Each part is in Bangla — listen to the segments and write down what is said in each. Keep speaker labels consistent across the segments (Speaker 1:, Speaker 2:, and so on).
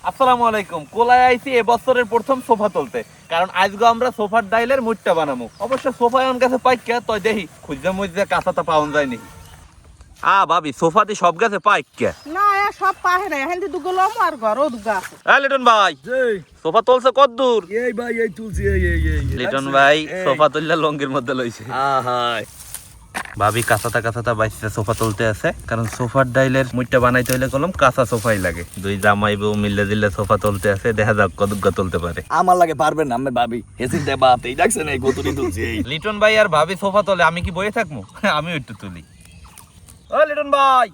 Speaker 1: আসসালামু আলাইকুম। কোলায় আইছি এবছরের প্রথম সোফা তুলতে, কারণ আজকে আমরা সোফার ডাইলের মুটটা বানাবো। অবশ্য সোফা এমন কাছে পাইকা তই দেখি খুঁজা মুজা কাঁচাটা পাওয়া যায় নাকি। ভাবি সোফা দি সব গাছে পাইকা
Speaker 2: না সব পাহে না হেন্দি দুগো লম আর ঘর ও দুগা আছে।
Speaker 1: লিটন ভাই সোফা তুলছে কত দূর?
Speaker 3: এই ভাই এই তুলছি
Speaker 1: লিটন ভাই সোফা তুললে লঙ্গির মধ্যে লইছে। ভাবি কাঁচাটা বাইসে সোফা তুলতে আছে, কারণ সোফার ডাইলের মুটটা বানাইতে হইলে কলম কাঁচা সোফাই লাগে। দুই জামাই বউ মিলে দিলে সোফা তুলতে আছে, দেখা যাক কতগুলো তুলতে পারে।
Speaker 3: আমার লাগে পারবেন না আমি ভাবি হেসিন দে বাত এই দেখছেন এই গতুরি তুলছি
Speaker 1: লিটন ভাই আর ভাবি সোফা তোলে, আমি কি বয়ে থাকবো? আমি একটু তুলি। ও লিটন ভাই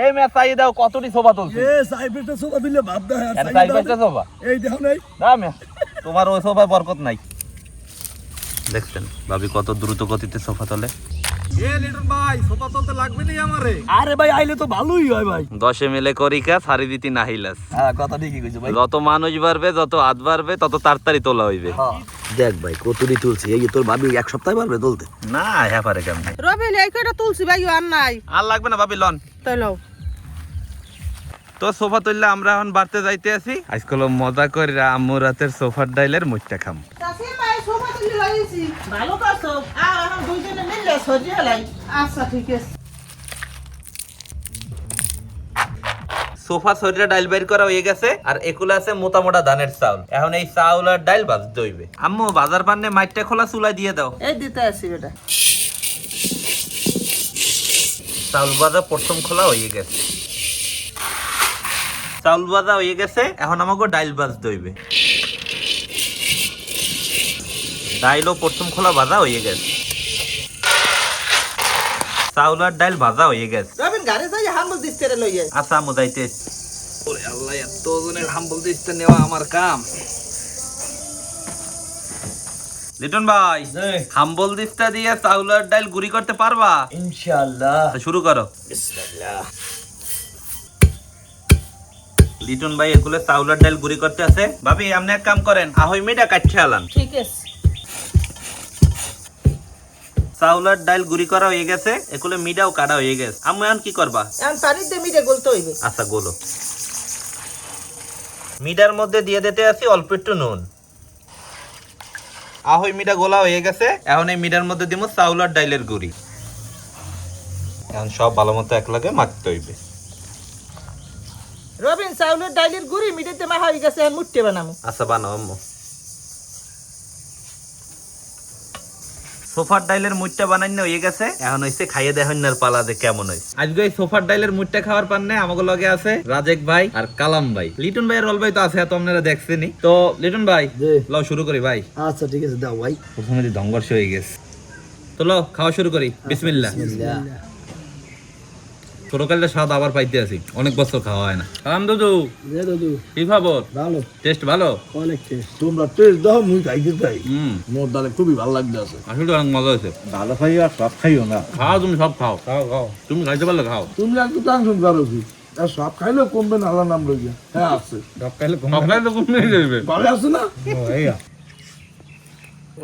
Speaker 1: এই মে চাই দাও কতটি সোফা তুলছি।
Speaker 3: এ সাইবেরটা সোফা দিলে ভাব দা
Speaker 1: এর চাই পাঁচটা সোফা
Speaker 3: এই দেখো নাই
Speaker 1: না মে তোমার ওই সোফায় বরকত নাই। দেখছেন ভাবি কত দ্রুত গতিতে সোফা তোলে।
Speaker 3: লিটন ভাই সোফা তুলতে লাগবে নি আমারে? আরে ভাই আইলে তো ভালোই হয় ভাই।
Speaker 1: 10 মিলে করি কা সারি দিতি নাহিলাস।
Speaker 3: কথা ঠিকই কইছো ভাই।
Speaker 1: যত মানুষ বাড়বে যত হাত বাড়বে তত তাড়াতাড়ি তোলা হইবে।
Speaker 3: দেখ ভাই কতটি তুলছি এই তোর ভাবি এক সপ্তাহ পারবে তুলতে?
Speaker 1: না হ্যাঁ পারে কেমনে।
Speaker 2: রবিল এই কয়টা তুলছি ভাই আর নাই।
Speaker 1: আর লাগবে না ভাবি লন।
Speaker 2: তাই লও
Speaker 1: তো সোফা তুললে আমরা এখন বাড়তে যাইতে আছি। আজকাল মজা করে আম্মু রাতের সোফার ডাইলের মুটটা খাম।
Speaker 2: চাচি মাই সোফা তুলি লাইছি ভালো করছো। আর আমরা দুইজনে মিলে সজিয়ে লাই। আচ্ছা ঠিক আছে।
Speaker 1: সোফা শরীরে ডাইল বাইর করা হয়ে গেছে, আর এগুলো আছে মোটা মোটা ধানের চাউল। এখন এই চাউল আর ডাইল ভাজতে হইবে। আম্মু বাজার পান্নে মাইটটা খোলা চুলাই দিয়ে দাও।
Speaker 2: এই দিতে আসি বেটা।
Speaker 1: চাউল ভাজা প্রথম খোলা হয়ে গেছে, চাউল ভাজা হয়ে গেছে। এখন আমাকে ডাইল ভাজতে হইবে। ডাইলও প্রথম খোলা ভাজা হয়ে গেছে, চাউল আর ডাইল ভাজা হয়ে গেছে।
Speaker 2: রবিন ঘরে যাই হামল দিতে রে লইয়ে।
Speaker 1: আচ্ছা আম্মু যাইতে।
Speaker 3: ওরে আল্লাহ এত জনের হাম্বল দিতে নেওয়া আমার কাম।
Speaker 1: লিটন ভাই হাম্বল দিস্তা দিয়ে চাউল আর ডাইল গুঁড়ি করতে পারবা?
Speaker 3: ইনশাআল্লাহ
Speaker 1: তো শুরু করো।
Speaker 3: বিসমিল্লাহ।
Speaker 1: লিটন ভাই এগুলো চাউল আর ডাইল গুঁড়ি করতে আছে। ভাবি আপনি এক কাম করেন, আহই মিটা কাটছে আলান।
Speaker 2: ঠিক আছে।
Speaker 1: চাউল আর ডাইল গুঁড়ি করা হয়ে গেছে, এগুলো মিডাও কাটা হয়ে গেছে। আমি এখন কি করবা?
Speaker 2: এখন পানি দিয়ে মিটে গলতে হইবে।
Speaker 1: আচ্ছা গোলো। মিডার মধ্যে দিয়ে দিতে আছি অল্প একটু নুন। আহই মিডা গোলা হয়ে গেছে, এখন এই মিডার মধ্যে দিব চাউল আর ডাইলের গুঁড়ি। এখন সব ভালো মতো একলাগে মাখতে হইবে।
Speaker 2: রবিন চাউলের ডাইলের গুড়ি মিটেতে মা হয়ে গেছে এখন মুট্টে বানামু।
Speaker 1: আচ্ছা বানাও আম্মু। সোফার ডাইলের মুটটা বানাইনে হয়ে গেছে, এখন হইছে খাইয়ে দেখার পালা যে কেমন হইছে। আজকে এই সোফার ডাইলের মুটটা খাওয়ার পান্নে আমাকে লগে আছে রাজেক ভাই আর কালাম ভাই। লিটন ভাই আর রল ভাই তো আছে, এত আপনারা দেখছেনই। তো লিটন ভাই লও শুরু করি ভাই।
Speaker 3: আচ্ছা ঠিক আছে দাও ভাই।
Speaker 1: প্রথমে ধংঘর্ষ হয়ে গেছে, তো লও খাওয়া শুরু করি। বিসমিল্লাহ। ছোটকালের স্বাদ আবার পাইতে আছি, অনেক বছর খাওয়া হয় না। কালাম দাদু কি খবর?
Speaker 3: ভালো
Speaker 1: টেস্ট ভালো?
Speaker 3: অনেক টেস্ট। তোমরা টেস্ট দাও মুই খাইতে চাই। মোর ডালে খুবই ভালো লাগছে আছে।
Speaker 1: আসলে অনেক মজা হয়েছে।
Speaker 3: ভালো খাই আর সব খাইও না।
Speaker 1: খাও তুমি সব খাও, খাও খাও, তুমি খাইতে পারলে খাও।
Speaker 3: তুমি একটু টেনশন করো কি? আর সব খাইলেও কমবে না আল্লাহ নাম লইয়া। হ্যাঁ আছে।
Speaker 1: সব খাইলে তো কমে যাবে।
Speaker 3: ভালো আছে না?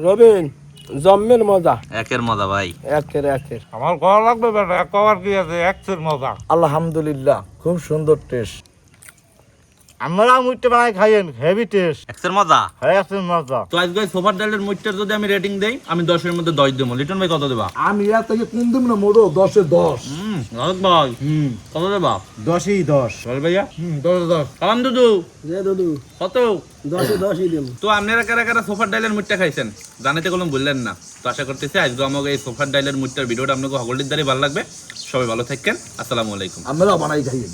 Speaker 4: রবিন জম্মের মজা
Speaker 1: একের মজা ভাই।
Speaker 4: একের
Speaker 5: আমার খাওয়া লাগবে বেটা, এক কবার কি আছে, একশের মজা।
Speaker 4: আলহামদুলিল্লাহ খুব সুন্দর টেস্ট।
Speaker 5: আমরা মুইটে বানাই খাইয়েন, হেভি টেস্ট,
Speaker 1: একের মজা।
Speaker 5: হ্যাঁ একশের মজা।
Speaker 1: তো আজকে সোফার ডালের মুটটার যদি আমি রেটিং দেই, আমি 10 এর মধ্যে 10 দেবো। লিটন ভাই কত দেবা?
Speaker 3: আমি এর থেকে কম দিব না মোড়ো 10-এ 10।
Speaker 1: রাজেক ভাই কত দেবা?
Speaker 5: 10-ই 10।
Speaker 1: রল ভাইয়া
Speaker 5: 10-10।
Speaker 1: কালাম দাদু
Speaker 4: রে দাদু
Speaker 1: কত?
Speaker 4: 10-10ই দেব।
Speaker 1: তো আপনারা কারা কারা সোফার ডাইলের মুটটা খাইছেন জানাতে কোনো বললেন না। তো আশা করতেছি আজকে আমাকে এই সোফার ডাইলের মুটটার ভিডিওটা আপনাকে সকলের দ্বারাই ভালো লাগবে। সবাই ভালো থাকেন। আসসালামু আলাইকুম।
Speaker 3: আমরা বানাই খাইয়েন।